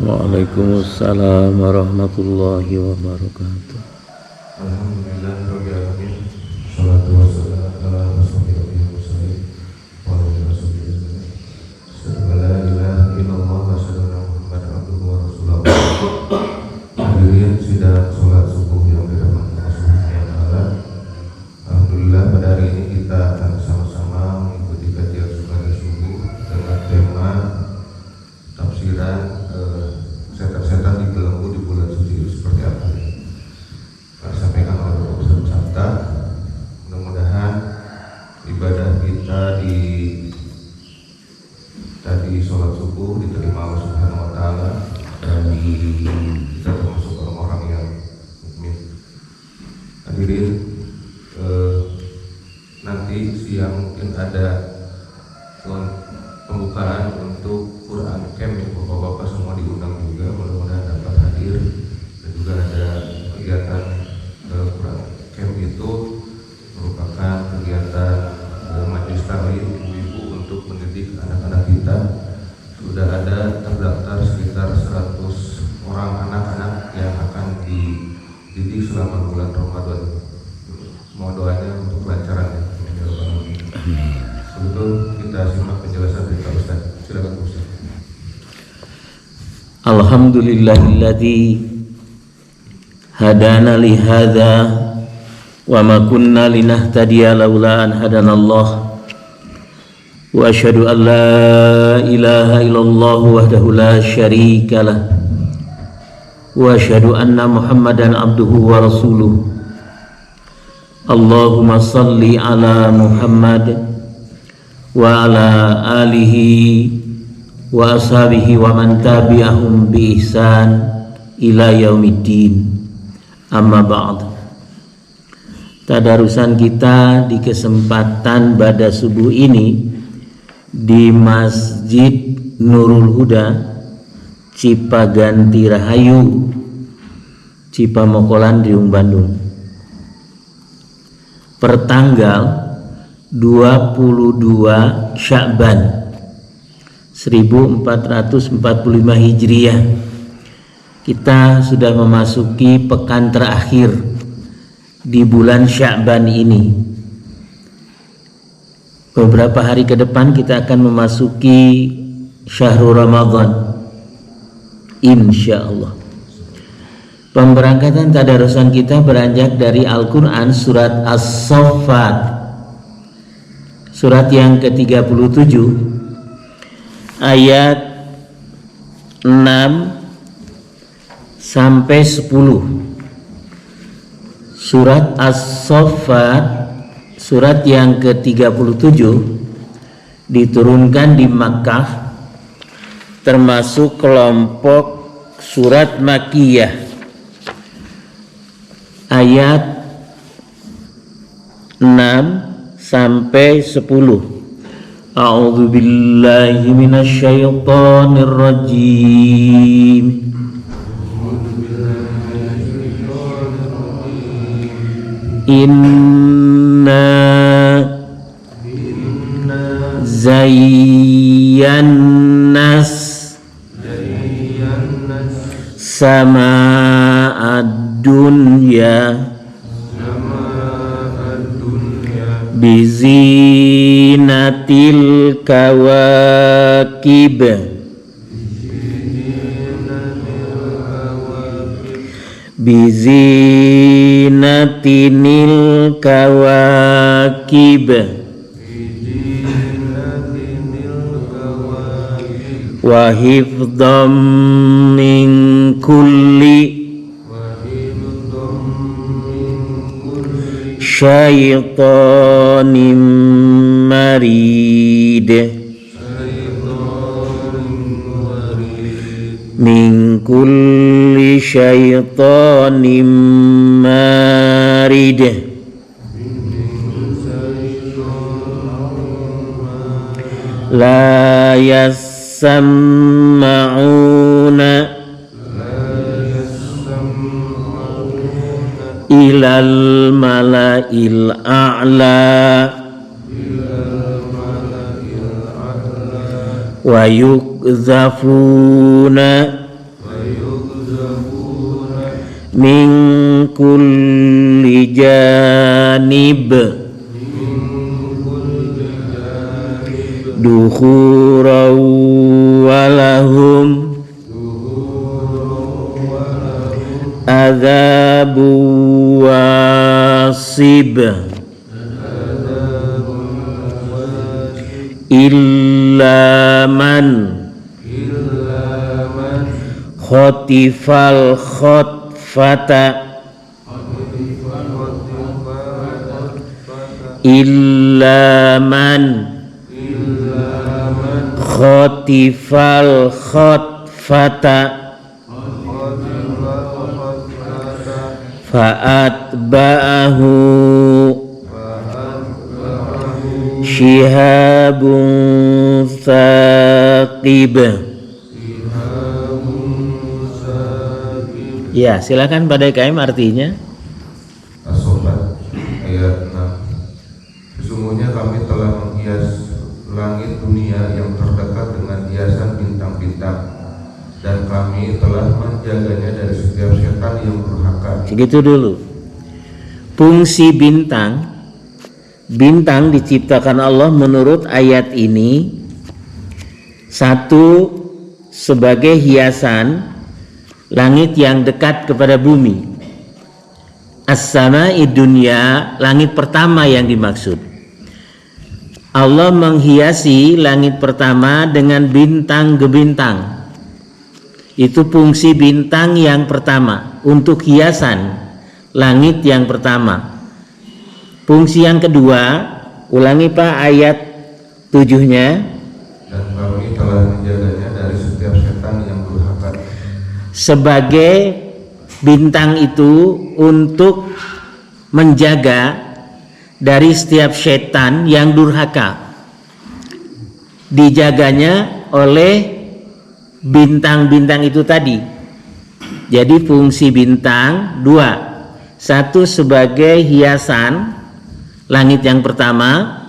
Waalaikumsalam warahmatullahi wabarakatuh. Alhamdulillahirabbil alamin. Shalatu wassalamu ala rasulillahil mursalin wa ala rasulillah. La ilaha illallah wa sallallahu Muhammadan abduhu wa rasuluhu. Hadirin sidang salat subuh yang dirahmati Allah Subhanahu wa taala. Alhamdulillah pada hari ini kita akan sama-sama mengikuti kajian salat subuh dengan tema tafsiran setan-setan di belenggu di bulan suci itu seperti apa. Sampaikan oleh Bapak Ustaz Sabta. Mudah-mudahan ibadah kita di tadi sholat subuh diterima Allah Subhanahu wa taala. Amin. Kita termasuk orang-orang yang mukmin. Hadirin, nanti siang mungkin ada pembukaan untuk Quran Camp yang Bapak-bapak semua diundang juga, mudah-mudahan dapat hadir. Dan juga ada kegiatan Quran Camp itu merupakan kegiatan majelis taklim ibu-ibu untuk mendidik anak-anak kita. Sudah ada terdaftar sekitar 100 orang anak-anak yang akan dididik selama bulan Ramadan. Mohon doanya untuk kelancarannya. Sebelum kita simak penjelasan dari Pak Ustaz. Silakan Pak Ustaz. Alhamdulillahilladzi hadana li hadza wa ma kunna linahtadiya laula an hadanallah wa asyhadu an la ilaha illallah wahdahu la syarika lah wa asyhadu anna Muhammadan abduhu wa rasuluh. Allahumma salli ala Muhammad wa ala alihi wa ashabihi wa man tabi'ahum bi ihsan ila yaumiddin. Amma ba'd. Tadarusan kita di kesempatan pada subuh ini di Masjid Nurul Huda, Cipaganti Rahayu, Cipamokolan, Riung, Bandung. Pertanggal 22 Sya'ban 1445 Hijriah. Kita sudah memasuki pekan terakhir di bulan Sya'ban ini. Beberapa hari ke depan kita akan memasuki Syahrul Ramadan, insya Allah. Pemberangkatan tadarusan kita beranjak dari Al-Quran surat As-Saffat, surat yang ke-37 ayat 6 sampai 10. Surat As-Saffat surat yang ke-37 diturunkan di Makkah, termasuk kelompok surat Makkiyah. Ayat 6 sampai 10. A'udzu billahi minasyaitonir rajim. Inna zayyannas sama ad-dunya bizinatil kawakib bizinatinil kawakib wa hifdham min kulli syaitanim marid min kulli syaitanim marid la yasma'una ilal mala'il a'la wa yukzafuna min kulli janib dukhura walahum adzabu wasib illa man khotifal khotfata illa man khotifal khotfata fa'atba'ahu shihabun thaqib. Ya, silakan Pak DKM artinya. As-Sobat ayat 6. Sesungguhnya kami telah menghias langit dunia yang terdekat dengan hiasan bintang-bintang, dan kami telah menjaganya dari setiap setan yang durhaka. Segitu dulu. Fungsi bintang diciptakan Allah menurut ayat ini, satu, sebagai hiasan langit yang dekat kepada bumi. As-sama'i dunya, langit pertama yang dimaksud. Allah menghiasi langit pertama dengan bintang gebintang. Itu fungsi bintang yang pertama untuk hiasan langit yang pertama. Fungsi yang kedua, ulangi Pak ayat 7-nya. Dan kami telah menjaganya dari setiap setan yang durhaka. Sebagai bintang itu untuk menjaga dari setiap setan yang durhaka, dijaganya oleh bintang-bintang itu tadi. Jadi fungsi bintang dua, satu sebagai hiasan langit yang pertama,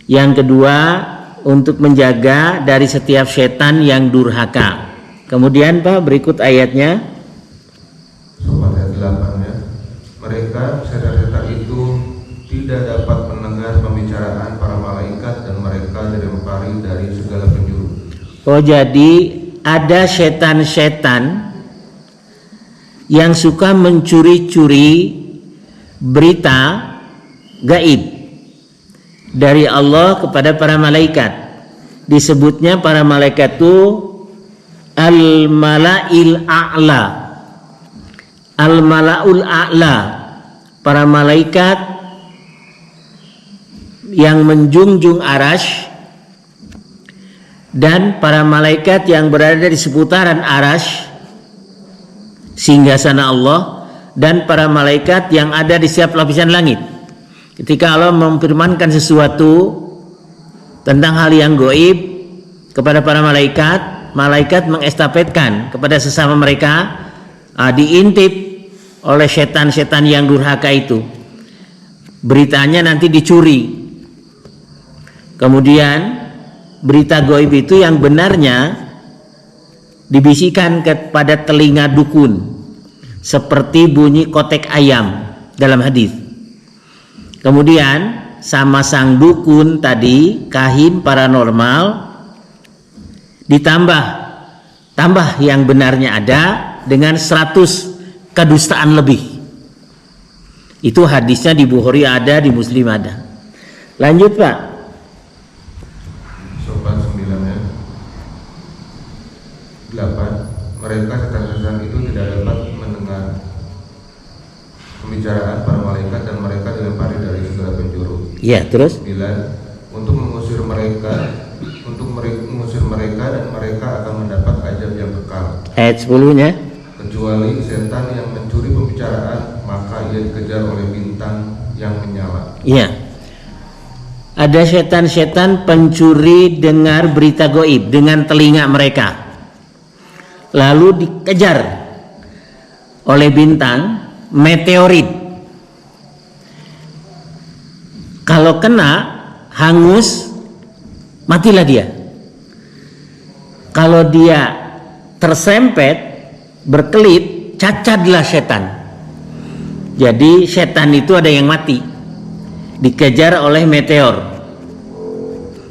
yang kedua untuk menjaga dari setiap setan yang durhaka. Kemudian Pak, berikut ayatnya. Sobat ayat 8 ya. Mereka setan-setan itu tidak dapat mendengar pembicaraan para malaikat, dan mereka dilempari dari segala penjuru. Oh, jadi ada setan-setan yang suka mencuri-curi berita gaib dari Allah kepada para malaikat. Disebutnya para malaikat itu al-mala'il a'la, al-mala'ul a'la, para malaikat yang menjunjung arasy, dan para malaikat yang berada di seputaran arasy singgasana Allah, dan para malaikat yang ada di setiap lapisan langit. Ketika Allah memfirmankan sesuatu tentang hal yang gaib kepada para malaikat, malaikat mengestafetkan kepada sesama mereka, diintip oleh setan-setan yang durhaka itu. Beritanya nanti dicuri. Kemudian berita gaib itu yang benarnya dibisikkan kepada telinga dukun, seperti bunyi kotek ayam dalam hadis. Kemudian sama sang dukun tadi, kahin paranormal, ditambah yang benarnya ada dengan 100 kedustaan lebih. Itu hadisnya di Bukhari ada, di Muslim ada. Lanjut Pak. Sobat 9 ya. 8. Mereka setan-setan itu tidak dapat mendengar pembicaraan para malaikat, dan mereka dilempari dari segala penjuru. Ya, terus 9. Untuk mengusir mereka, dan mereka akan mendapat azab yang kekal. ayat 10-nya. Kecuali setan yang mencuri pembicaraan, maka ia dikejar oleh bintang yang menyala. Iya. Ada setan-setan pencuri dengar berita gaib dengan telinga mereka, lalu dikejar oleh bintang meteorit. Kalau kena, hangus, matilah dia. Kalau dia tersempet, berkelit, cacatlah setan. Jadi setan itu ada yang mati, dikejar oleh meteor.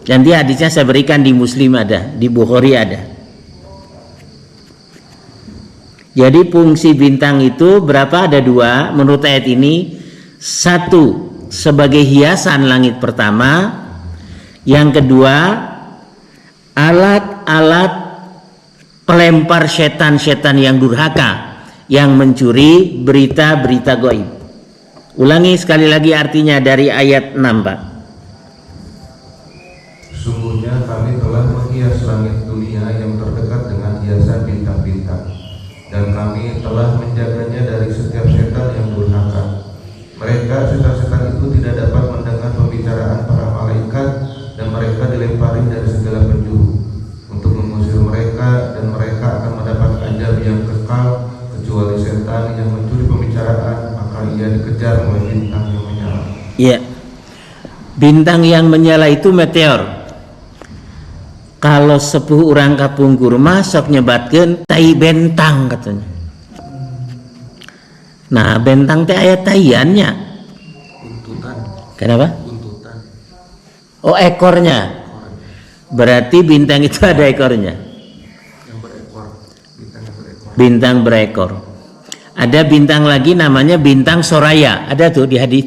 Nanti hadisnya saya berikan, di Muslim ada, di Bukhari ada. Jadi fungsi bintang itu berapa? Ada dua menurut ayat ini. Satu, sebagai hiasan langit pertama. Yang kedua, alat-alat pelempar setan-setan yang durhaka, yang mencuri berita-berita gaib. Ulangi sekali lagi artinya dari ayat 6, Pak. Sungguhnya kami telah menghias langit dunia yang terdekat dengan hiasan bintang-bintang, dan kami telah menjaganya dari setiap setan yang durhaka. Mereka, setan-setan itu, tidak dapat mendengar pembicaraan para malaikat, dan mereka dilempari dari segala penjuru untuk mengusir mereka, dan mereka akan mendapat azab yang kekal, kecuali setan yang mencuri pembicaraan, maka ia dikejar oleh bintang yang menyala. Iya, bintang yang menyala itu meteor. Kalau sepuh orang kapung kurma sok nyebatkeun tai bentang katanya. Nah, bentang teh aya taiannya. Buntutan. Kenapa? Buntutan. Oh, ekornya. Berarti bintang itu ada ekornya. Yang berekor. Bintang yang berekor. Bintang berekor. Ada bintang lagi namanya bintang Soraya. Ada tuh di hadis.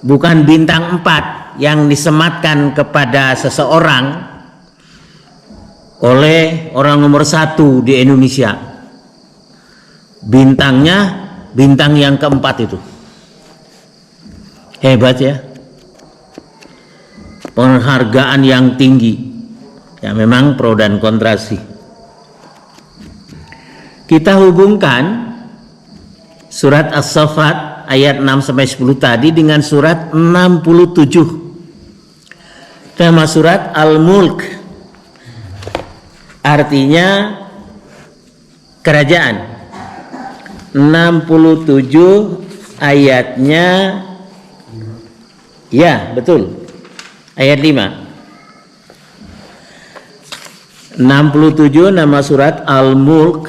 Bukan bintang 4 yang disematkan kepada seseorang oleh orang nomor 1 di Indonesia. Bintangnya bintang yang keempat itu. Hebat ya. Penghargaan yang tinggi. Ya, memang pro dan kontra sih. Kita hubungkan surat As-Saffat ayat 6 sampai 10 tadi dengan surat 67. Nama surat Al-Mulk. Artinya kerajaan. 67 ayatnya, ya betul, ayat 5. 67 nama surat Al-Mulk.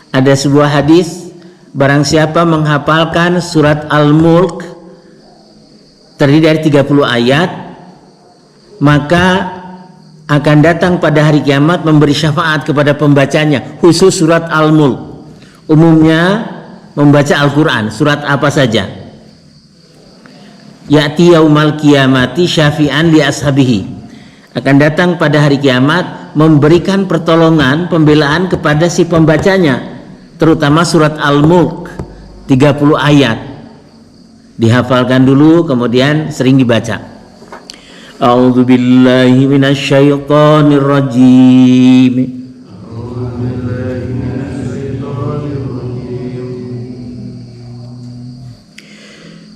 Ada sebuah hadis, barang siapa menghafalkan surat Al-Mulk terdiri dari 30 ayat, maka akan datang pada hari kiamat memberi syafaat kepada pembacanya, khusus surat Al-Mulk. Umumnya membaca Al-Quran, surat apa saja. Ya'ti yaumal qiyamati syafi'an li ashabihi. Akan datang pada hari kiamat memberikan pertolongan, pembelaan kepada si pembacanya, terutama surat Al-Mulk 30 ayat. Dihafalkan dulu, kemudian sering dibaca. A'udzu billahi minasyaitonir rajim.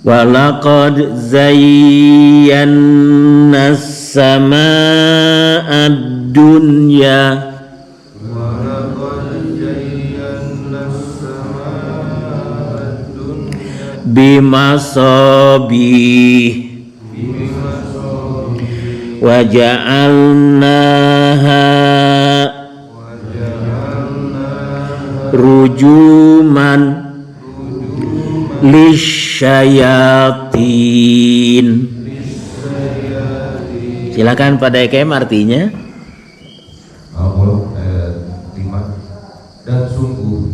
Wa laqad zayyana as-samaa'a ad-dunya bimasabih wa ja'alnaha rujuman lisyayatin. Silakan Pak Dekem artinya. Al-Mulk ayat 5. Dan sungguh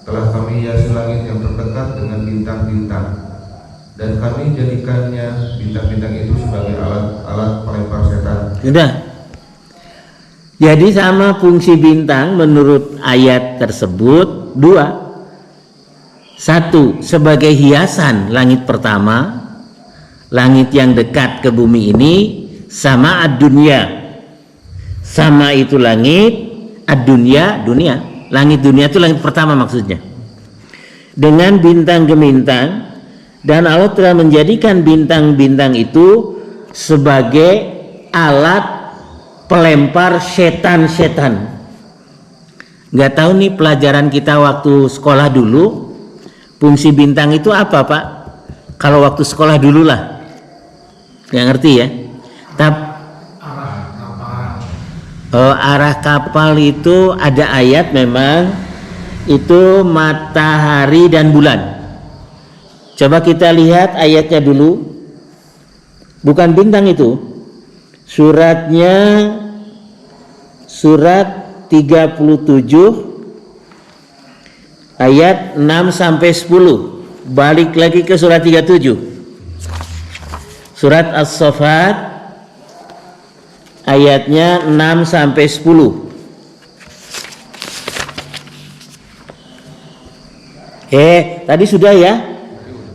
telah kami hiasi langit yang terdekat dengan bintang-bintang, dan kami jadikannya bintang-bintang itu sebagai alat-alat pelempar setan. Sudah. Jadi sama fungsi bintang menurut ayat tersebut dua. Satu, sebagai hiasan langit pertama, langit yang dekat ke bumi ini, sama ad-dunya. Sama itu langit, ad-dunya, dunia. Langit dunia itu langit pertama maksudnya. Dengan bintang gemintang, dan Allah telah menjadikan bintang-bintang itu sebagai alat pelempar setan-setan. Nggak tahu nih pelajaran kita waktu sekolah dulu, fungsi bintang itu apa Pak? Kalau waktu sekolah dulu lah, nggak ngerti ya. Arah kapal itu ada ayat memang Itu matahari dan bulan. Coba kita lihat ayatnya dulu. Bukan bintang itu. Suratnya surat 37 ayat 6 sampai 10. Balik lagi ke surat 37. Surat As-Saffat ayatnya 6 sampai 10. Tadi sudah ya?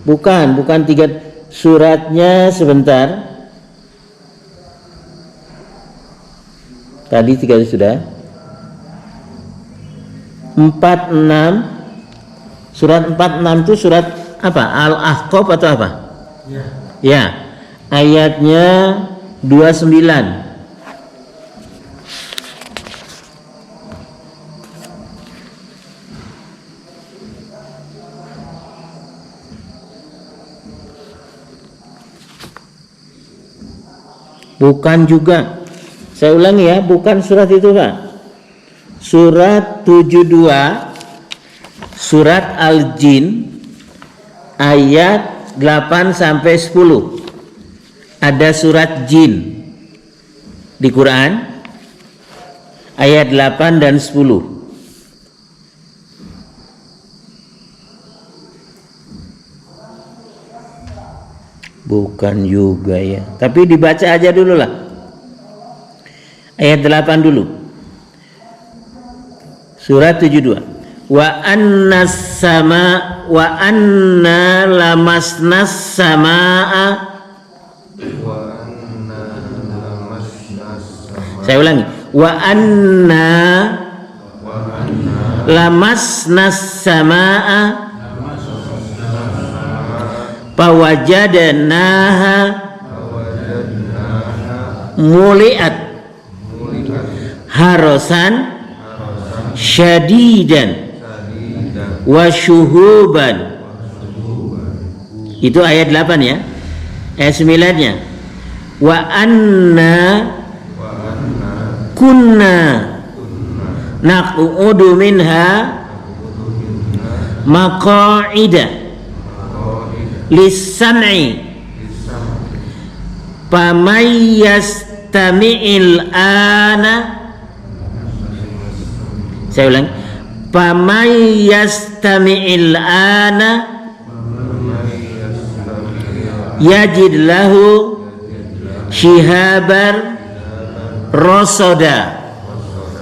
Bukan 3 suratnya sebentar. Tadi 3 sudah. 46. Surat 46 itu surat apa? Al-Ahqaf atau apa? Ya. Ayatnya 29. Bukan juga. Saya ulangi ya, bukan surat itu, Pak. Surat 72 surat Al-Jin ayat 8 sampai 10. Ada surat Jin di Quran ayat 8 dan 10. Bukan juga ya. Tapi dibaca aja dulu lah. Ayat 8 dulu. Surat 72. Wa anna lamasnas samaa. Saya ulangi. Wa anna lamasnas samaa pawajadnaha muliat harasan syadidan wa syuhuban. Itu ayat 8 ya. Ayat 9-nya. Wa anna kunna naq'udu minha maqa'ida lis-sam'i famay yastami'il ana. Saya ulang. Famay yastami'il ana yajid lahu shihabar rasada.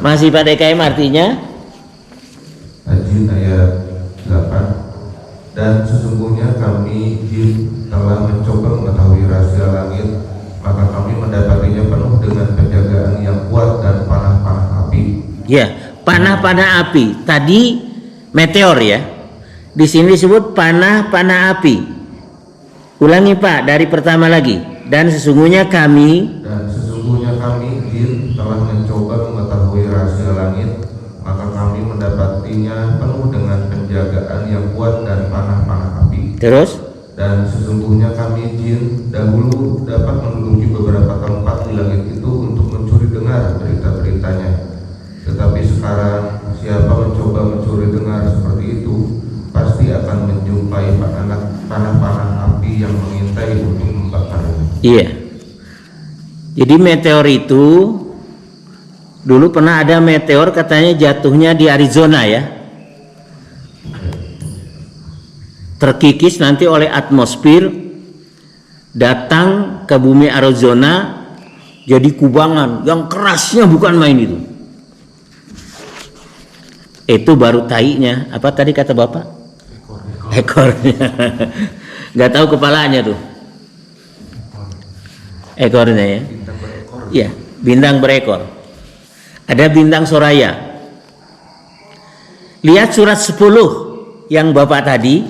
Masih pada DKM artinya Al-Jin ayat 8. Dan sesungguhnya kami jin telah mencoba mengetahui rahasia langit, maka kami mendapatinya penuh dengan penjagaan yang kuat dan panah-panah api. Ya, panah-panah api. Tadi meteor ya. Di sini disebut panah-panah api. Ulangi Pak, dari pertama lagi. Dan sesungguhnya kami jin telah mencoba mengetahui rahasia langit, maka kami mendapatinya penuh dengan penjagaan yang kuat dan panah-panah api. Terus? Dan sesungguhnya kami jin dahulu dapat menduduki beberapa tempat di langit itu untuk mencuri dengar berita-beritanya. Tetapi sekarang siapa mencoba mencuri dengar seperti itu, pasti akan menjumpai panah-panah api yang mengintai untuk membakarnya. Iya. Jadi meteor itu dulu pernah ada meteor katanya jatuhnya di Arizona ya. Terkikis nanti oleh atmosfer, datang ke bumi Arizona, jadi kubangan yang kerasnya bukan main itu. Itu baru tainya. Apa tadi kata Bapak? Ekornya. Gak tahu kepalanya tuh. Ekornya ya. Iya, bintang berekor. Ada bintang Soraya. Lihat surat 10 yang Bapak tadi,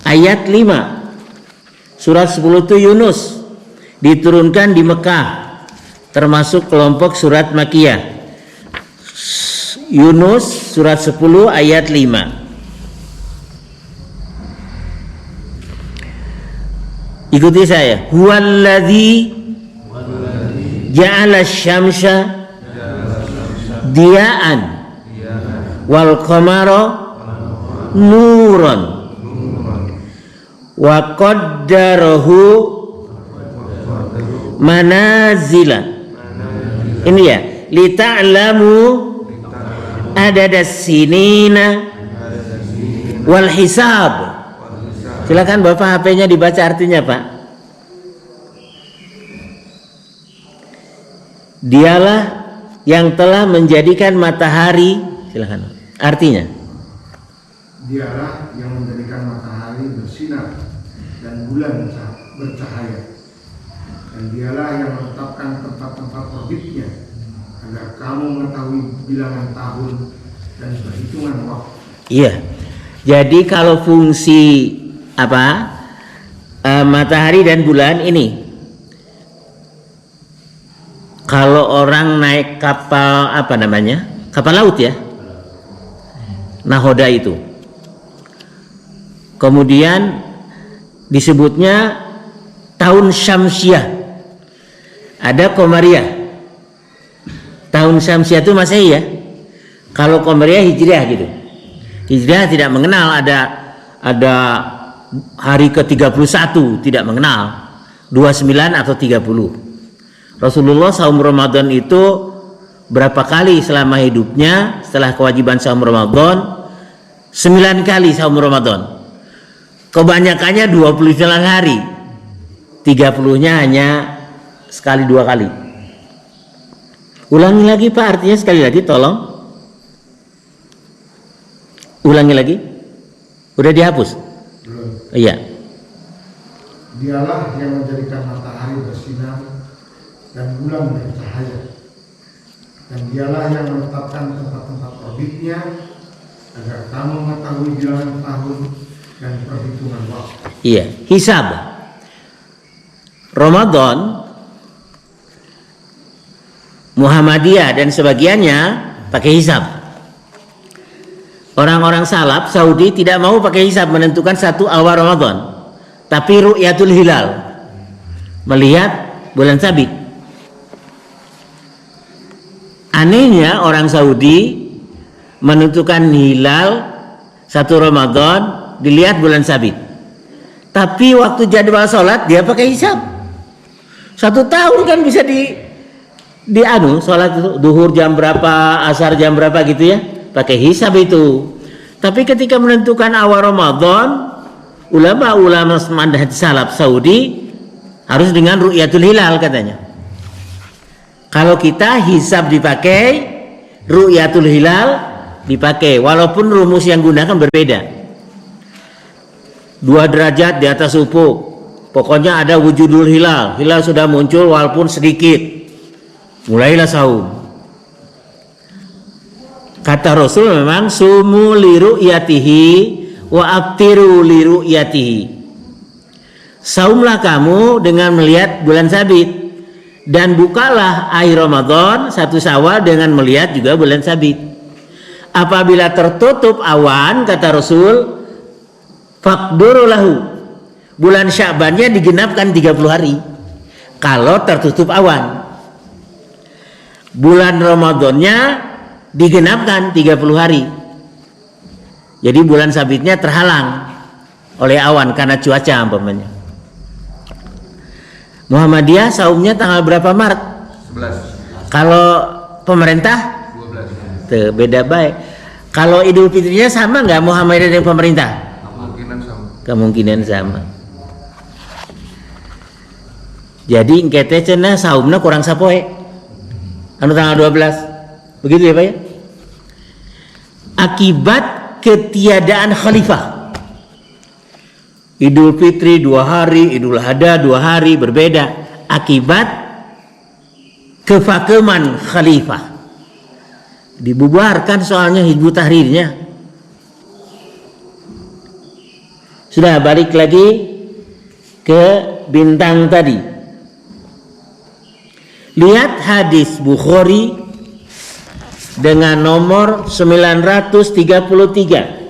ayat 5. Surat 10 itu Yunus, diturunkan di Mekah, termasuk kelompok surat Makkiyah. Yunus surat 10 ayat 5. Ikuti saya. Huwallazi ja'ala syamsa diya'an wal qamara nuran wa qaddarahu manazila. Ini ya, li ta'lamu adadas sinina wal hisab. Silakan Bapak HP-nya dibaca artinya, Pak. Dialah yang telah menjadikan matahari, silakan. Artinya, dialah yang menjadikan matahari bersinar dan bulan bercahaya, dan dialah yang menetapkan tempat-tempat orbitnya agar kamu mengetahui bilangan tahun dan perhitungan waktu. iya. Jadi kalau fungsi matahari dan bulan ini, kalau orang naik kapal kapal laut ya, nahoda itu, kemudian disebutnya tahun Syamsiah, ada Qamariyah. Tahun Syamsiah itu Masehi ya, kalau Qamariyah Hijriah gitu. Hijriah tidak mengenal ada hari ke-31, tidak mengenal 29 atau 30. Rasulullah saum Ramadan itu berapa kali selama hidupnya setelah kewajiban saum Ramadan? 9 kali saum Ramadan. Kebanyakannya 29 hari. 30-nya hanya sekali 2 kali. Ulangi lagi Pak, artinya sekali lagi tolong. Ulangi lagi. Udah dihapus? Belum. Iya. Dialah yang menjadikan matahari bersinar dan bulan bercahaya, dan dialah yang menetapkan tempat-tempat orbitnya agar kamu mengetahui bilangan tahun dan perhitungan waktu. Iya, hisab. Ramadan Muhammadiyah dan sebagiannya pakai hisab. Orang-orang salaf Saudi tidak mau pakai hisab menentukan satu awal Ramadan, tapi ru'yatul hilal, melihat bulan sabit. Anehnya orang Saudi menentukan hilal satu Ramadan dilihat bulan sabit, tapi waktu jadwal sholat dia pakai hisab. 1 tahun kan bisa sholat duhur jam berapa, asar jam berapa gitu ya, pakai hisab itu. Tapi ketika menentukan awal Ramadan, ulama-ulama manhaj salaf Saudi harus dengan ru'yatul hilal katanya. Kalau kita hisab dipakai, ru'yatul hilal dipakai, walaupun rumus yang gunakan berbeda. 2 derajat di atas ufuk, pokoknya ada wujudul hilal. Hilal sudah muncul walaupun sedikit, mulailah saum. Kata Rasul memang sumu li ru'yatihi wa aftiru li ru'yatihi. Saumlah kamu dengan melihat bulan sabit, dan bukalah akhir Ramadan 1 Syawal dengan melihat juga bulan sabit. Apabila tertutup awan, kata Rasul, faqduru lahu, bulan Sya'bannya digenapkan 30 hari kalau tertutup awan. Bulan Ramadannya digenapkan 30 hari. Jadi bulan sabitnya terhalang oleh awan karena cuaca umpamanya. Muhammadiyah saumnya tanggal berapa Maret? 11. Kalau pemerintah? 12. Tuh, beda baik. Kalau Idul Fitrinya sama nggak Muhammadiyah dengan pemerintah? Kemungkinan sama. Kemungkinan sama. Jadi engkete cenah saumna kurang sapoe. Anu tanggal 12. Begitu ya Pak ya? Akibat ketiadaan khalifah. Idul Fitri 2 hari, Idul Adha 2 hari, berbeda. Akibat kevakuman khalifah. Dibubarkan soalnya Hizbut Tahrirnya. Sudah, balik lagi ke bintang tadi. Lihat hadis Bukhari dengan nomor 933.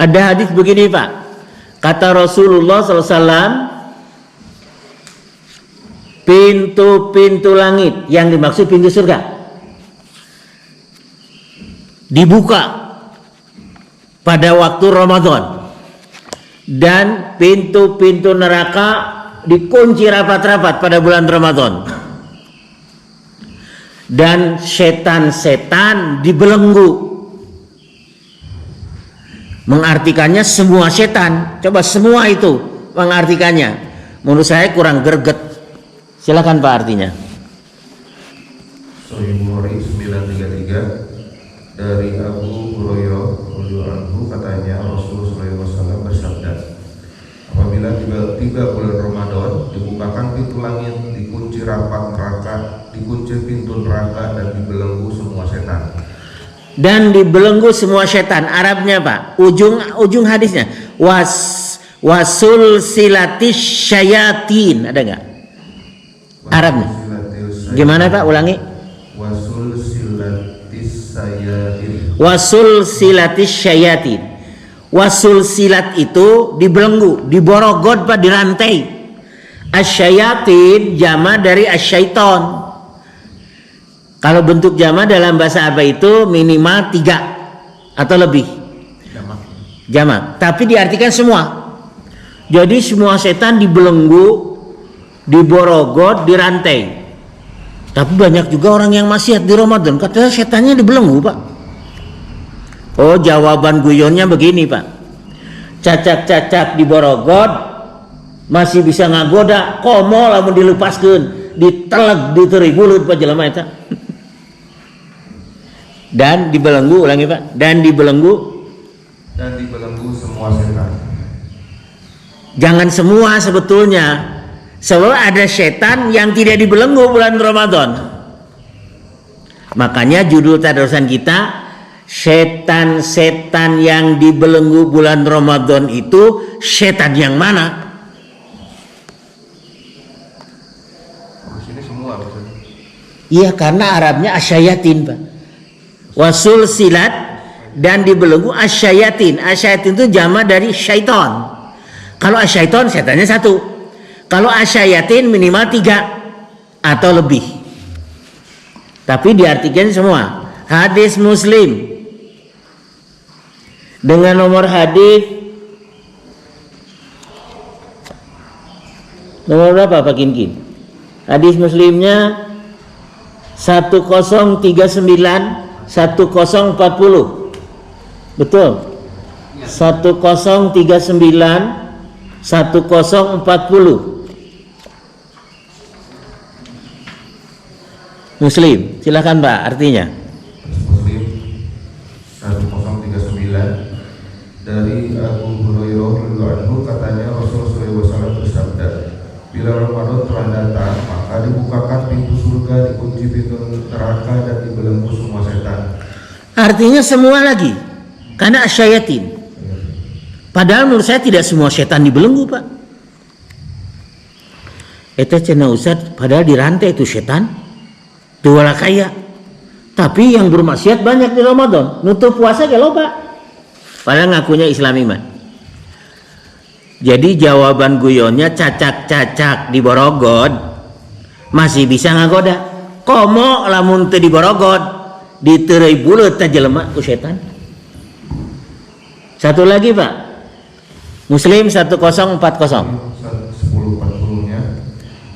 Ada hadis begini Pak, kata Rasulullah SAW, pintu-pintu langit, yang dimaksud pintu surga, dibuka pada waktu Ramadan dan pintu-pintu neraka dikunci rapat-rapat pada bulan Ramadan dan setan-setan dibelenggu. Mengartikannya semua setan. Coba semua itu mengartikannya. Menurut saya kurang greget. Silakan Pak artinya. Sahih Bukhari 933 dari Abu Hurairah radhiyallahu anhu katanya Rasulullah SAW bersabda, apabila tiba bulan Ramadan dibukakan pintu langit, dikunci rapat neraka, dikunci pintu neraka dan dibelenggu semua setan. Dan dibelenggu semua setan. Arabnya Pak, ujung hadisnya wasul silatis syayatin, ada nggak Arabnya? Gimana Pak, ulangi. Wasul silatis syayatin. Wasul silat itu dibelenggu, diborogod Pak, dirantai. Asyayatin jama dari asyaiton. Kalau bentuk jama dalam bahasa Arab itu minimal 3 atau lebih. Jama. Tapi diartikan semua. Jadi semua setan dibelenggu, diborogot, dirantai. Tapi banyak juga orang yang maksiat di Ramadan. Katanya setannya dibelenggu Pak. Oh, jawaban guyonnya begini Pak. Cacak-cacak diborogot, masih bisa ngagoda. Komo lamun dilepaskeun, diteleg diteri bulut Pak jelema eta. Dan dibelenggu, ulangi Pak. Dan dibelenggu semua setan. Jangan semua sebetulnya. Sebab ada setan yang tidak dibelenggu bulan Ramadan. Makanya judul tadarusan kita, setan-setan yang dibelenggu bulan Ramadan itu setan yang mana? Di sini semua maksudnya. Iya, karena Arabnya asyayatin Pak. Wasul silat dan dibelenggu asyayatin. Asyayatin itu jama dari syaiton. Kalau asyaiton setannya 1. Kalau asyayatin minimal 3 atau lebih. Tapi diartikan semua. Hadis Muslim dengan nomor hadis nomor berapa Pak Kinkin? Hadis Muslimnya 1039 1040. Betul. 1039 1040. Muslim. Silakan Pak artinya. Muslim 1039 dari Abu Hurairah radhiyallahu anhu katanya Rasulullah SAW bersabda, bila Ramadan telah datang maka dibukakan pintu surga, dikunci pintu neraka dan dibelenggu semua setan. Artinya semua lagi, karena asyayatin. Padahal menurut saya tidak semua setan dibelenggu Pak. Itu cenah Ustaz, padahal dirantai itu setan, tuwala kaya. Tapi yang bermaksiat banyak di Ramadan, nutup puasa ke loba. Padahal ngakunya Islam iman. Jadi jawaban guyonnya cacak-cacak di Borogod masih bisa ngagoda. Komo lamun teu di Borogod diterei buleut ta jelema ku setan. Satu lagi Pak. Muslim 1040. 1040-nya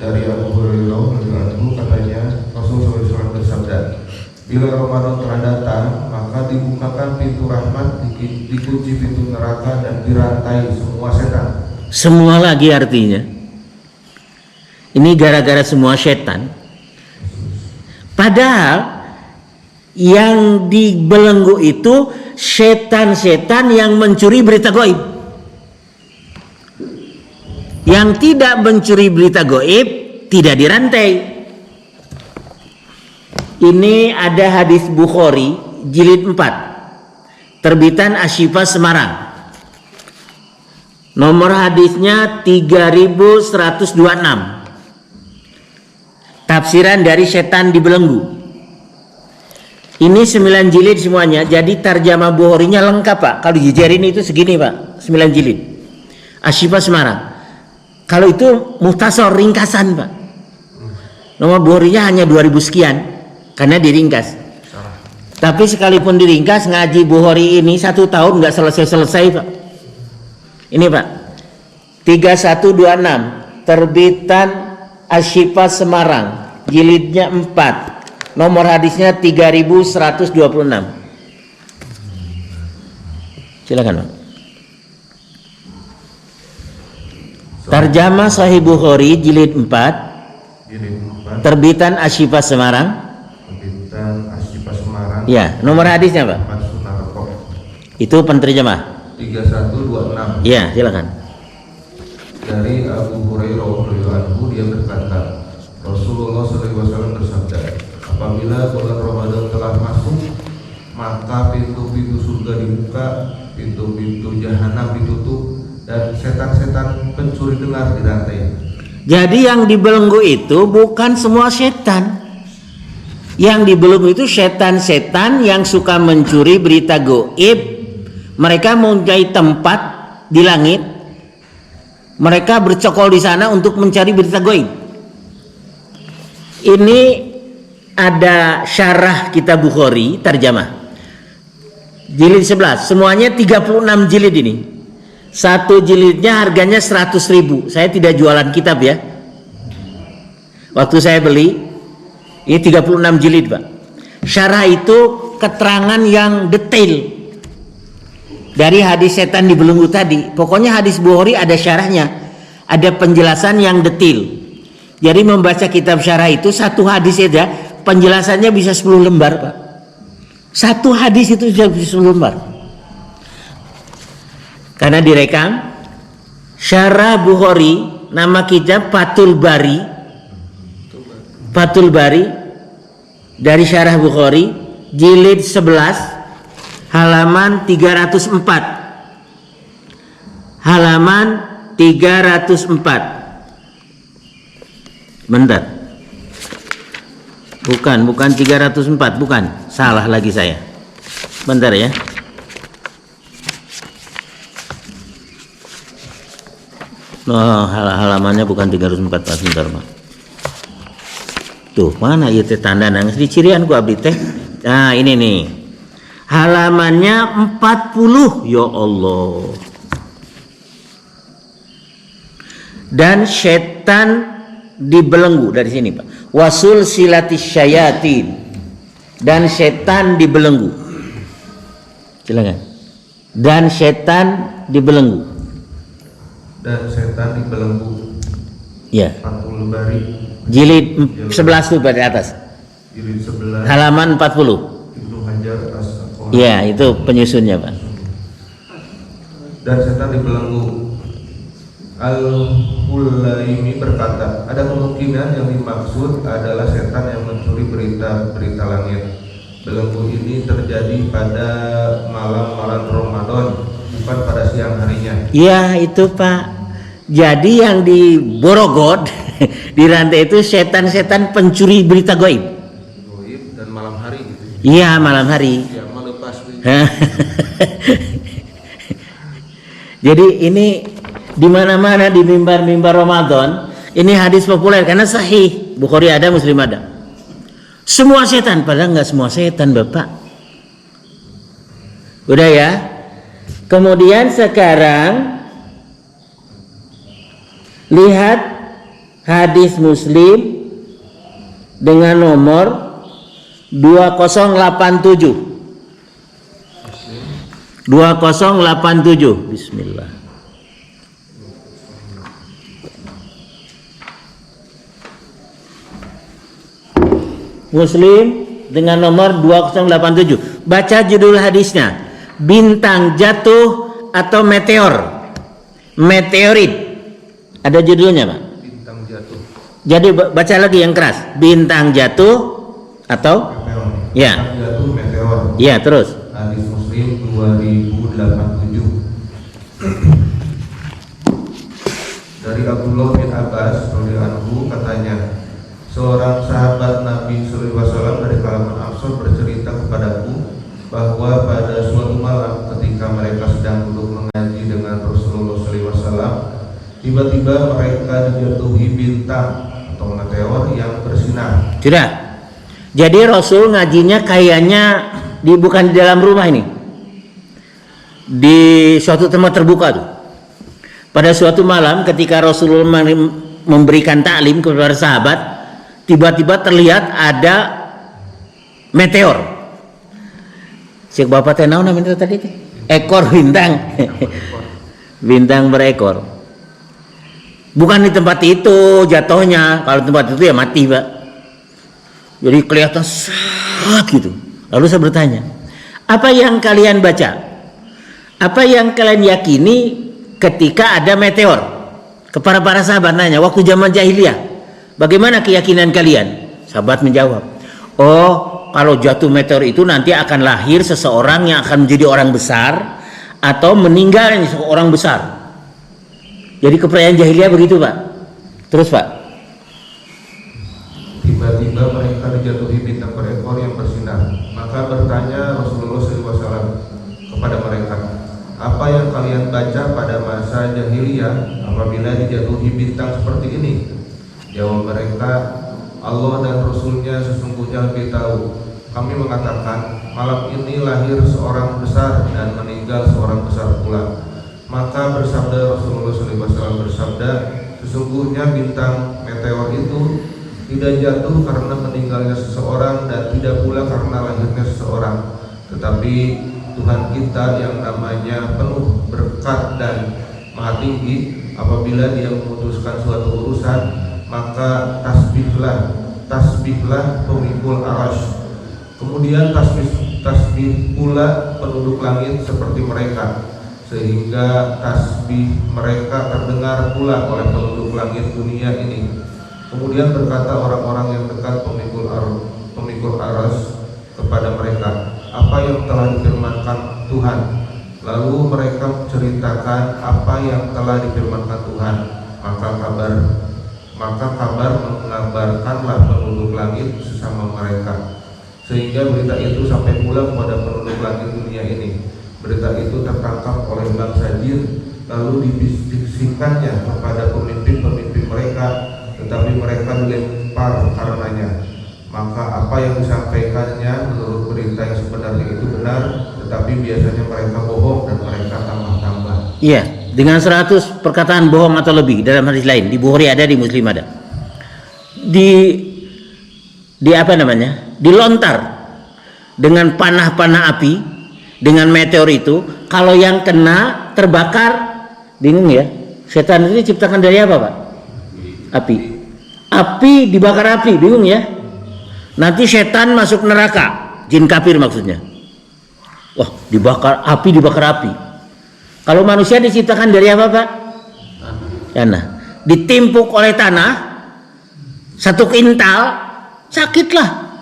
dari Abu Hurairah radhiyallahu anhu katanya Rasulullah SAW bersabda, bila Ramadan telah datang maka dibukakan pintu rahmat, dikunci pintu neraka dan dirantai semua setan. Semua lagi artinya. Ini gara-gara semua setan. Padahal yang dibelenggu itu setan-setan yang mencuri berita gaib. Yang tidak mencuri berita gaib tidak dirantai. Ini ada hadis Bukhari jilid 4 terbitan Asyifa Semarang. Nomor hadisnya 3126. Tafsiran dari setan dibelenggu. Ini 9 jilid semuanya. Jadi tarjamah Bukharinya lengkap Pak. Kalau dijejerin itu segini Pak, 9 jilid. Asyifa Semarang. Kalau itu muhtasar ringkasan Pak. Nomor Bukharinya hanya 2000 sekian karena diringkas. Tapi sekalipun diringkas, ngaji Bukhari ini 1 tahun nggak selesai-selesai, Pak. Ini Pak, 3126 terbitan Asy-Syifa Semarang, jilidnya 4, nomor hadisnya 3126. Silakan Pak. Tarjamah Sahih Bukhari jilid 4, terbitan Asy-Syifa Semarang. Terbitan Asy-Syifa Semarang. Ya, nomor hadisnya Pak. Itu penterjemah. 3126. Ya, silakan. Dari Abu Hurairah radhiyallahu anhu, dia berkata, Rasulullah SAW bersabda, apabila bulan Ramadan telah masuk, maka pintu-pintu surga dibuka, pintu-pintu jahanam ditutup, dan setan-setan pencuri dengar dirantai. Jadi yang dibelenggu itu bukan semua setan. Yang dibelenggu itu setan-setan yang suka mencuri berita gaib. Mereka mempunyai tempat di langit. Mereka bercokol di sana untuk mencari berita gaib. Ini ada syarah kitab Bukhari, tarjamah. Jilid 11, semuanya 36 jilid ini. Satu jilidnya harganya 100.000. Saya tidak jualan kitab ya. Waktu saya beli, ini 36 jilid Pak. Syarah itu keterangan yang detail dari hadis setan dibelenggu tadi. Pokoknya hadis Bukhari ada syarahnya, ada penjelasan yang detail. Jadi membaca kitab syarah itu satu hadis saja penjelasannya bisa 10 lembar Pak. Satu hadis itu bisa 10 lembar. Karena direkam syarah Bukhari, nama kitab Fathul Bari. Fathul Bari dari syarah Bukhari jilid 11 halaman 304. Halaman 304. Bentar. Bukan 304, bukan. Salah lagi saya. Bentar ya. Oh, halamannya bukan 304, Pak. Bentar, Pak. Tuh, mana ieu teh tanda nangis di cirian ku abdi teh. Nah, ini nih. Halamannya 40, ya Allah. Dan setan dibelenggu dari sini Pak. Wasul silatis syayatin. Dan setan dibelenggu. Silakan. Dan setan dibelenggu. Dan setan dibelenggu. Ya. Fathul Bari. Jilid 11 tuh pada atas. Jilid 11. Halaman 40. Ibnu Hajar As-Qalani. Ya, itu penyusunnya Pak. Dan setan dibelenggu. Al-Hulaimi berkata, ada kemungkinan yang dimaksud adalah setan yang mencuri berita-berita langit. Belenggu ini terjadi pada malam-malam Ramadan, bukan pada siang harinya. Ya, itu Pak. Jadi yang di Borogodh di rantai itu setan-setan pencuri berita gaib. Gaib dan malam hari gitu. Iya, malam hari. Ya, melepas. Jadi ini di mana-mana di mimbar-mimbar Ramadan, ini hadis populer karena sahih. Bukhari ada, Muslim ada. Semua setan, padahal nggak semua setan, Bapak. Udah ya. Kemudian sekarang lihat hadis Muslim dengan nomor 2087. 2087. Bismillah. Muslim dengan nomor 2087. Baca judul hadisnya. Bintang jatuh atau meteor. Meteorit. Ada judulnya, Pak. Bintang jatuh. Jadi baca lagi yang keras. Bintang jatuh atau Meteor. ya. Bintang jatuh meteor. Ya, terus. Hadis Muslim 2087. Dari Abdullah bin Abbas radhiyallahu anhu katanya, seorang sahabat Nabi SAW dari kalangan Ansor bercerita kepadaku bahwa pada suatu malam ketika mereka sedang duduk mengaji dengan Rasulullah SAW, tiba-tiba mereka dijatuhi bintang atau meteor yang bersinar. Tidak. Jadi Rasul ngajinya kayaknya bukan di dalam rumah ini, di suatu tempat terbuka tuh. Pada suatu malam ketika Rasulullah memberikan taklim kepada sahabat, tiba-tiba terlihat ada meteor. Cek bapak teh naon namanya tadi teh? Ekor bintang. Bintang berekor. Bukan di tempat itu jatuhnya. Kalau tempat itu ya mati, Pak. Jadi kelihatan sangat gitu. Lalu saya bertanya, apa yang kalian baca? Apa yang kalian yakini ketika ada meteor? Kepada para sahabat nanya, waktu zaman jahiliyah, bagaimana keyakinan kalian? Sahabat menjawab, oh, kalau jatuh meteor itu nanti akan lahir seseorang yang akan menjadi orang besar atau meninggal seorang besar. Jadi kepercayaan jahiliyah begitu, Pak. Terus, Pak. Tiba-tiba mereka dijatuhi bintang berekor yang bersinar. Maka bertanya Rasulullah SAW kepada mereka, apa yang kalian baca pada masa jahiliyah apabila dijatuhi bintang seperti ini? Jawab mereka, Allah dan Rasulnya sesungguhnya lebih tahu. Kami mengatakan, malam ini lahir seorang besar dan meninggal seorang besar pula. Maka bersabda Rasulullah SAW bersabda, sesungguhnya bintang meteor itu tidak jatuh karena meninggalnya seseorang dan tidak pula karena lahirnya seseorang, tetapi Tuhan kita yang namanya penuh berkat dan maha tinggi, apabila Dia memutuskan suatu urusan, maka tasbihlah pemikul arasy. Kemudian tasbih pula penduduk langit seperti mereka, sehingga tasbih mereka terdengar pula oleh penduduk langit dunia ini. Kemudian berkata orang-orang yang dekat pemikul arasy kepada mereka, apa yang telah difirmankan Tuhan? Lalu mereka menceritakan apa yang telah difirmankan Tuhan. Maka kabar mengabarkanlah penduduk langit sesama mereka, sehingga berita itu sampai pula kepada penduduk langit dunia ini. Berita itu tertangkap oleh bangsa jin, lalu dibisikkannya kepada pemimpin-pemimpin mereka, tetapi mereka dilempar karenanya. Maka apa yang disampaikannya menurut berita yang sebenarnya itu benar, tetapi biasanya mereka bohong dan mereka tambah-tambah. Iya, dengan 100 perkataan bohong atau lebih dalam hadis lain. Di Bukhari ada, di Muslim ada. Di apa namanya? Dilontar dengan panah-panah api, dengan meteor itu. Kalau yang kena terbakar, bingung ya. Setan itu diciptakan dari apa, Pak? Api. Api dibakar api, bingung ya. Nanti setan masuk neraka, jin kafir maksudnya. Wah, dibakar api. Kalau manusia diciptakan dari apa, Pak? Tanah. Ditimpuk oleh tanah, 1 kintal, sakitlah.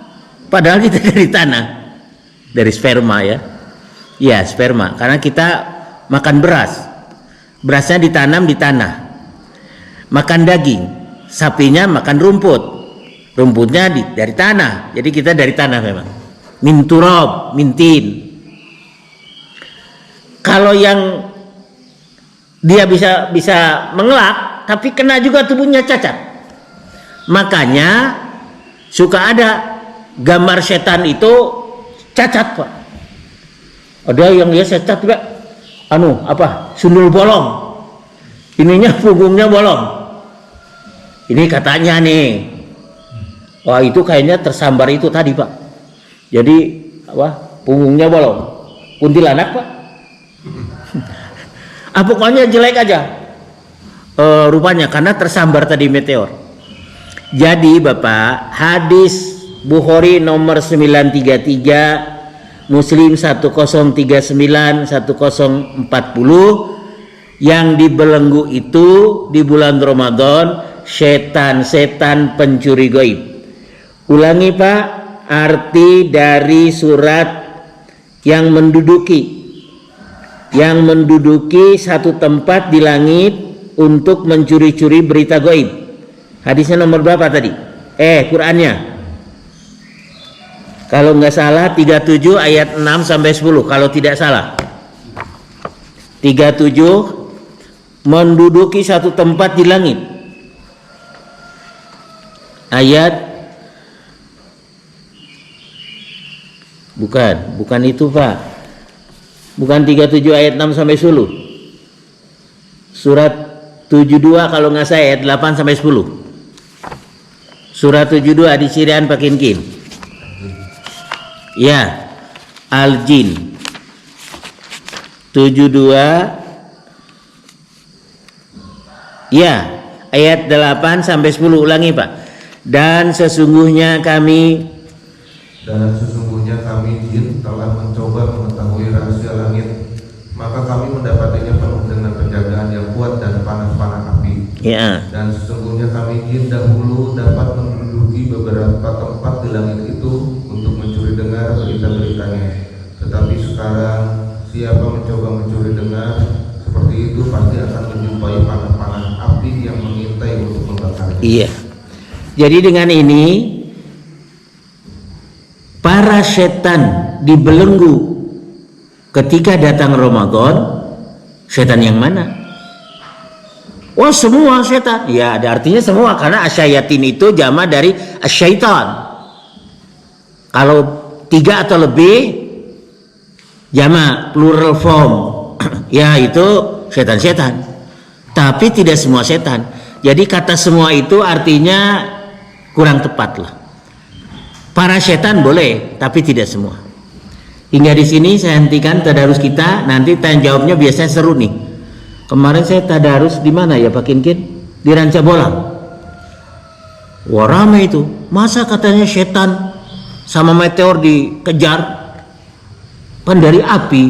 Padahal kita dari tanah, dari sperma ya. Ya, sperma. Karena kita makan beras. Berasnya ditanam di tanah. Makan daging. Sapinya makan rumput. Rumputnya dari tanah. Jadi kita dari tanah memang. Min turab, min tin. Kalau yang dia bisa mengelak, tapi kena juga tubuhnya cacat. Makanya suka ada gambar setan itu cacat, Pak. Ada yang dia cacat juga, sundul bolong. Ininya punggungnya bolong. Ini katanya nih. Wah, itu kayaknya tersambar itu tadi, Pak. Jadi punggungnya bolong. Kuntilanak, Pak. Pokoknya jelek aja rupanya karena tersambar tadi meteor. Jadi Bapak, hadis Bukhari nomor 933, Muslim 1039, 1040, yang dibelenggu itu di bulan Ramadan setan-setan pencuri gaib. Ulangi, Pak, arti dari surat yang menduduki satu tempat di langit untuk mencuri-curi berita gaib. Hadisnya nomor berapa tadi? Qurannya. Kalau nggak salah 37 ayat 6 sampai 10 kalau tidak salah. 37 menduduki satu tempat di langit. Ayat Bukan itu Pak. Bukan 37 ayat 6 sampai 10. Surat 72 kalau nggak saya ayat 8 sampai 10. Surat 72 di Syrian Pakinkin. Ya, Al-Jin 72 ya, ayat 8 sampai 10. Ulangi Pak. Dan sesungguhnya kami jin telah mencoba mengetahui rahasia langit, maka kami mendapatinya penuh dengan penjagaan yang kuat dan panah-panah api. Ya. Dan sesungguhnya kami jin dahulu dapat menduduki beberapa tempat di langit itu untuk mencuri dengar berita-beritanya. Tetapi sekarang siapa mencoba mencuri dengar seperti itu pasti akan menjumpai panah-panah api yang mengintai untuk membakarnya. Iya. Jadi dengan ini para setan dibelenggu ketika datang Ramadan. Setan yang mana? Oh, semua setan. Ya, ada artinya semua karena asyayatin itu jama dari asyaitan. Kalau 3 atau lebih jama plural form. Ya, itu setan-setan. Tapi tidak semua setan. Jadi kata semua itu artinya kurang tepat lah. Para setan boleh, tapi tidak semua. Hingga di sini saya hentikan tadarus kita. Nanti tanya jawabnya biasanya seru nih. Kemarin saya tadarus di mana ya Pak Kinkin? Di Ranca Bolang. Wah, ramai itu. Masa katanya setan sama meteor dikejar? Kan dari api,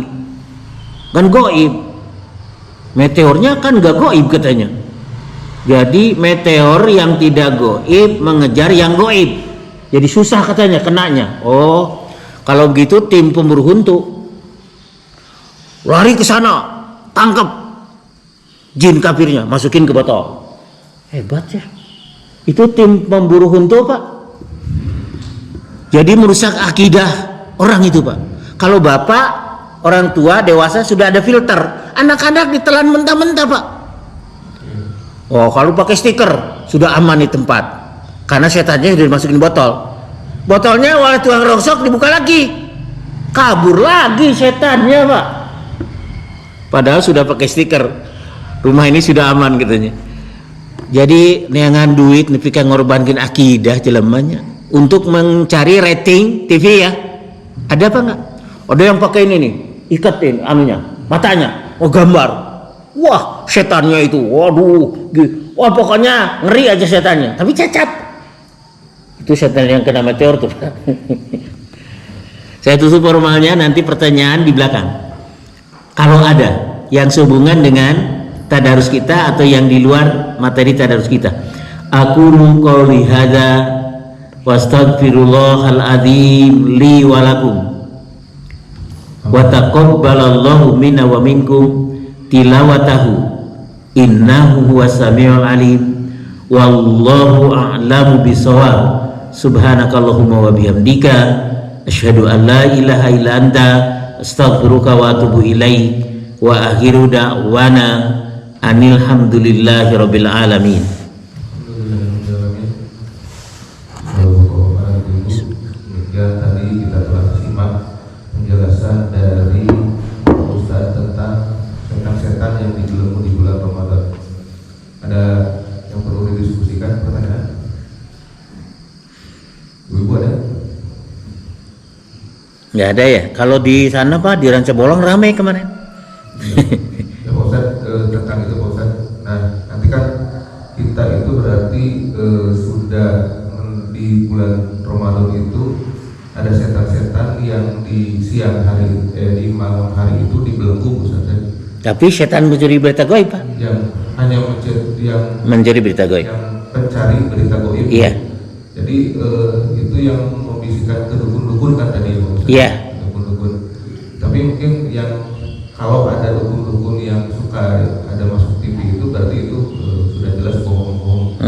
kan goib. Meteornya kan gak goib katanya. Jadi meteor yang tidak goib mengejar yang goib. Jadi susah katanya kenanya. Oh, kalau begitu tim pemburu hantu lari ke sana, tangkap jin kafirnya, masukin ke botol. Hebat ya. Itu tim pemburu hantu Pak. Jadi merusak akidah orang itu Pak. Kalau bapak, orang tua, dewasa sudah ada filter. Anak-anak ditelan mentah-mentah Pak. Oh, kalau pakai stiker sudah aman di tempat. Karena setannya sudah dimasukin botol. Botolnya oleh tukang rongsok dibuka lagi. Kabur lagi setannya Pak. Padahal sudah pakai stiker. Rumah ini sudah aman katanya. Jadi neangan duit nepika ngorbankan akidah jelemanya untuk mencari rating TV ya. Ada apa enggak? Ada yang pakai ini nih, ikatin anunya, matanya. Oh, gambar. Wah, setannya itu. Waduh. Wah, pokoknya ngeri aja setannya. Tapi cacat. Itu setan yang kena meteor tuh. Saya tutup formalnya, nanti pertanyaan di belakang. Kalau ada yang sehubungan dengan tadarus kita atau yang di luar materi tadarus kita. Aqulu qouli hadza wastaghfirullahal azim li wa lakum. Wa taqabbalallahu minna wa minkum tilawatahu. Innahu huwas samiul alim. Wallahu a'lamu bisawab. Subhanakallahumma wa bihamdika asyhadu an la ilaha illa anta astaghfiruka wa atubu ilaik. Wa akhiru da'wana anil hamdulillahi rabbil alamin. Tadi kita telah simak penjelasan dari Ustaz tentang setan-setan yang dibelenggu di bulan Ramadan. Ada yang perlu didiskusikan, pertanyaan? Ibu ada? Nggak ada ya? Kalau di sana Pak, di Ranca Bolang ramai kemarin. Ya Pak Ustaz, tentang itu Pak Ustaz. Nah, nanti kan kita itu berarti sudah di bulan Ramadan itu ada setan-setan yang di siang hari, di malam hari itu dibelenggu Ustaz. Tapi setan mencuri berita goib Pak. Yang hanya mencuri berita goib. Yang pencari berita goib. Iya. Jadi itu yang membisikkan ke dukun-dukun kan tadi Pak Ustaz. Iya. Dukun-dukun. Tapi mungkin yang kalau ada dukun-dukun yang suka ada masuk TV itu berarti itu sudah jelas bohong-bohong.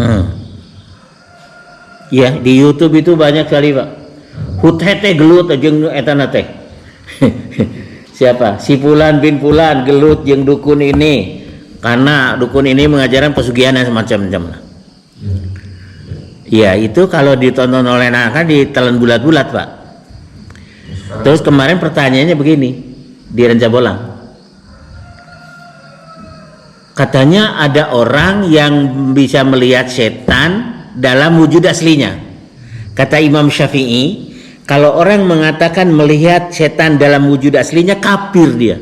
Iya, di YouTube itu banyak sekali Pak. Huthete gelut jeung etana teh. Siapa? Si Fulan bin Fulan gelut jeung dukun ini. Karena dukun ini mengajarkan pesugihan dan semacam-macam. Iya, itu kalau ditonton oleh anak kan ditelan bulat-bulat Pak. Terus kemarin pertanyaannya begini di Renca Bolang, katanya ada orang yang bisa melihat setan dalam wujud aslinya. Kata Imam Syafi'i, kalau orang mengatakan melihat setan dalam wujud aslinya, kafir dia,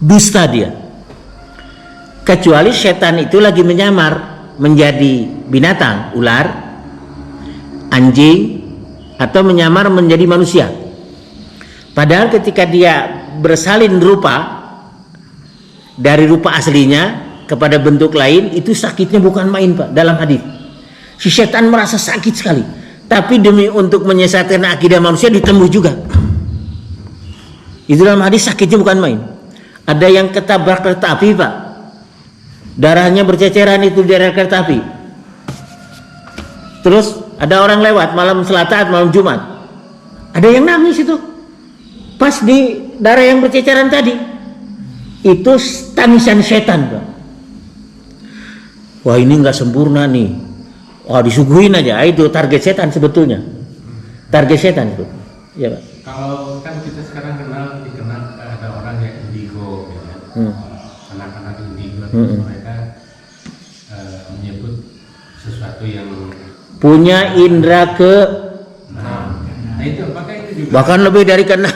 dusta dia. Kecuali setan itu lagi menyamar menjadi binatang, ular, anjing, atau menyamar menjadi manusia. Padahal ketika dia bersalin rupa dari rupa aslinya kepada bentuk lain, itu sakitnya bukan main, Pak. Dalam hadis, si setan merasa sakit sekali, tapi demi untuk menyesatkan akidah manusia ditembus juga. Itu dalam hadis, sakitnya bukan main. Ada yang ketabrak kereta api, Pak, darahnya berceceran itu di rel kereta api. Terus ada orang lewat malam Selasa, malam Jumat, ada yang nangis itu pas di darah yang berceceran tadi. Itu tangisan setan, Pak. Wah, ini nggak sempurna nih. Wah, disuguhin aja. Itu target setan sebetulnya. Target setan itu. Ya, Pak. Kalau kan kita sekarang dikenal ada orang yang indigo, gitu ya. Anak-anak indigo, mereka menyebut sesuatu yang punya indera ke. Nah itu apakah itu juga? Bahkan lebih dari keenam.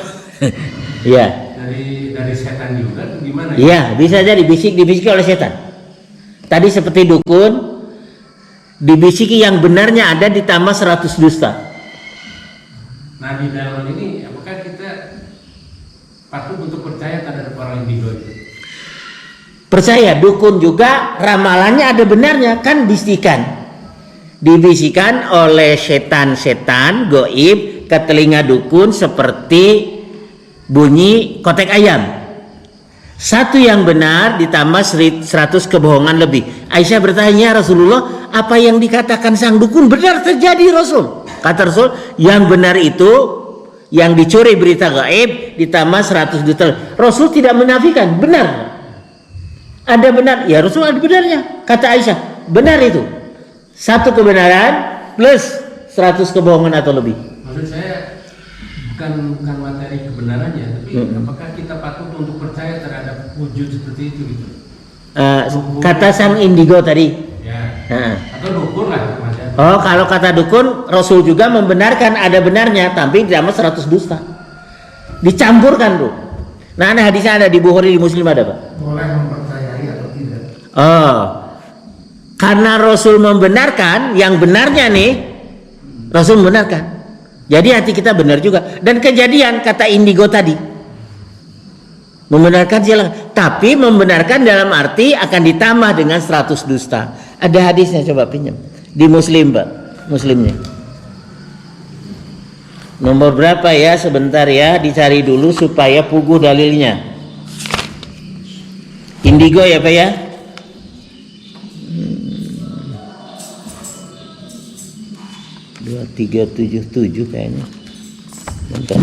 Iya. Dari setan juga atau gimana? Iya, bisa jadi dibisiki oleh setan. Tadi seperti dukun, dibisiki yang benarnya ada ditambah 100 dusta. Nah di dalam ini apakah kita patut untuk percaya terhadap orang indigo itu? Percaya, dukun juga ramalannya ada benarnya, kan bisikan. Dibisikan oleh setan-setan goib ke telinga dukun seperti bunyi kotek ayam. Satu yang benar ditambah 100 kebohongan lebih. Aisyah bertanya, Rasulullah, apa yang dikatakan sang dukun benar terjadi, Rasul? Kata Rasul, yang benar itu yang dicuri berita gaib ditambah 100 juta. Rasul tidak menafikan, benar. Ada benar, ya Rasul ada benarnya. Kata Aisyah, benar itu. Satu kebenaran plus 100 kebohongan atau lebih. Maksud saya bukan materi kebenarannya, tapi apakah kita patut untuk percaya terhadap wujud seperti itu gitu? Kata sang indigo tadi. Ya. Nah. Atau dukun lah macam. Oh, kalau kata dukun, Rasul juga membenarkan ada benarnya, tapi ditambah 100 dusta. Dicampurkan, Bro. Nah, hadisnya ada di Bukhari, di Muslim ada, Pak. Boleh mempercayai atau tidak? Oh. Karena Rasul membenarkan, yang benarnya nih Rasul membenarkan. Jadi hati kita benar juga. Dan kejadian kata indigo tadi, membenarkan silakan, tapi membenarkan dalam arti akan ditambah dengan 100 dusta. Ada hadisnya, coba pinjam di Muslim, Pak. Muslimnya nomor berapa ya? Sebentar ya, dicari dulu supaya puguh dalilnya. Indigo ya, Pak ya. 2377 kayaknya. Bentar.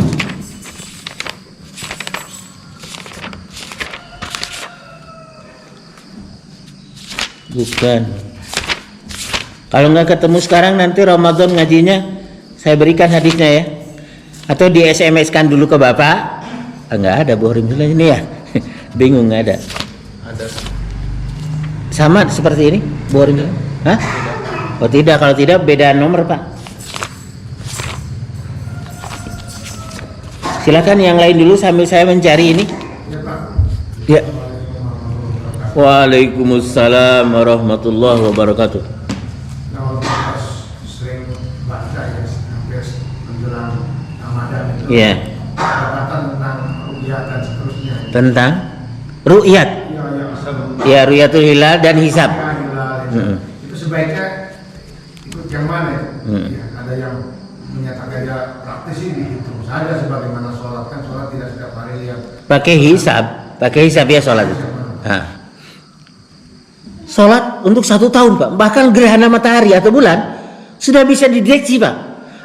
Bukan. Kalau nggak ketemu sekarang, nanti Ramadan ngajinya saya berikan hadisnya ya. Atau di SMS-kan dulu ke Bapak. Nggak ada Bukhari Muslim ini ya. Bingung, nggak ada. Ada. Sama seperti ini Bukhari Muslim? Hah? Oh tidak, kalau tidak beda nomor, Pak. Silakan yang lain dulu sambil saya mencari ini. Ya, Pak. Ya. Waalaikumsalam warahmatullahi wabarakatuh. Kalau kita sering baca ya, hampir menjelang Ramadan itu, Iya. perdebatan tentang ru'yat dan seterusnya. Tentang ru'yat. Ya, ru'yatul hilal dan hisab. Itu sebaiknya ikut yang mana ya? Ya, ada yang menyatakan ya praktis ini itu saja sebagaimana sholat, kan sholat tidak setiap hari lihat. Pakai hisab ya sholat itu. Nah. Sholat untuk 1 tahun, Pak. Bahkan gerhana matahari atau bulan sudah bisa dideteksi, Pak.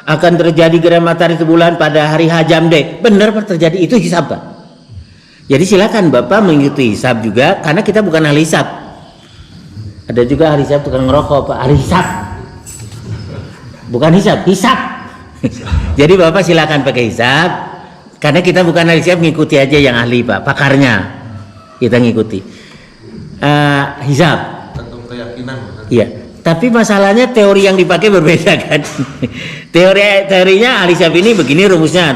Akan terjadi gerhana matahari atau bulan pada hari Hajam deh. Benar, Pak, terjadi. Itu hisab, Pak. Jadi silakan Bapak mengikuti hisab juga, karena kita bukan ahli hisab. Ada juga ahli hisab tukang ngerokok, Pak. Ahli hisab. Bukan hisab, hisab. Jadi Bapak silakan pakai hisab. Karena kita bukan ahli hisab, ngikuti aja yang ahli Pak, pakarnya kita ngikuti. Hisab. Tentu keyakinan. Iya. Tapi masalahnya teori yang dipakai berbeda kan. Teorinya ahli hisab ini begini rumusnya.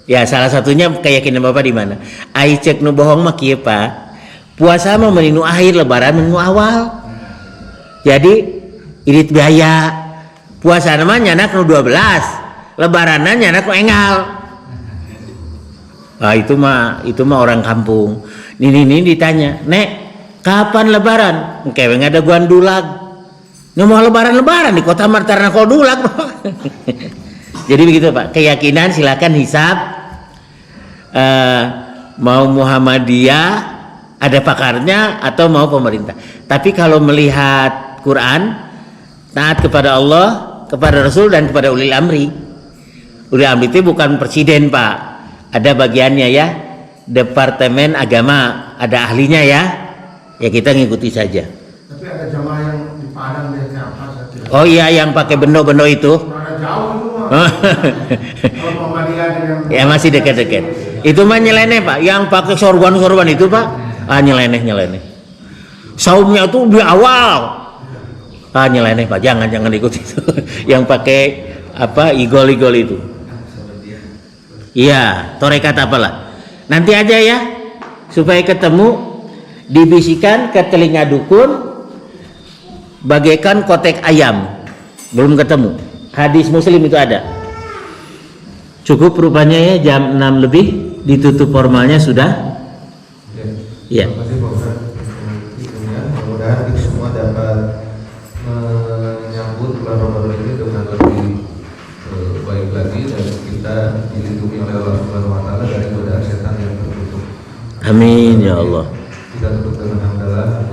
Ya salah satunya keyakinan Bapak di mana? Ai cek nu bohong mah kieu Pak. Puasa mah meninu akhir, lebaran meninu awal. Jadi irit biaya. Puasa nama nyanak nu 12, lebaranan nyanak nu engal. Nah, itu mah orang kampung. Ini ditanya, "Nek, kapan lebaran?" Kewe ada guandulag. Nu mau lebaran di kota Martarna Koldulag. Jadi begitu Pak, keyakinan silakan hisab. Mau Muhammadiyah ada pakarnya atau mau pemerintah. Tapi kalau melihat Quran, taat kepada Allah, kepada Rasul dan kepada ulil amri. Ulil amri itu bukan presiden Pak. Ada bagiannya ya, Departemen Agama, ada ahlinya ya. Ya kita ngikuti saja. Tapi ada jamaah yang di Padang biasanya apa saja. Oh iya, yang pakai bendo-bendo itu. Mana jauh itu mah. Kalau Muhammadiyah dengan Ya masih dekat-dekat. Itu mah nyeleneh Pak, yang pakai sorban itu Pak. Nyeleneh. Saumnya tuh di awal. Nyeleneh Pak, jangan ikuti itu. Yang pakai igol-igol itu. Iya, torekat apalah. Nanti aja ya, supaya ketemu, dibisikan ke telinga dukun, bagaikan kotek ayam. Belum ketemu. Hadis Muslim itu ada. Cukup rupanya ya, jam 6 lebih, ditutup formalnya sudah. Iya. Terima kasih Pak Ustaz. Mudah-mudahan kita semua dapat menyambut bulan Ramadan ini dengan lebih baik lagi dan kita dilindungi oleh Allah Subhanahu wa taala dari godaan setan yang tertutup. Amin ya Allah. Kita tutup dengan hamdalah.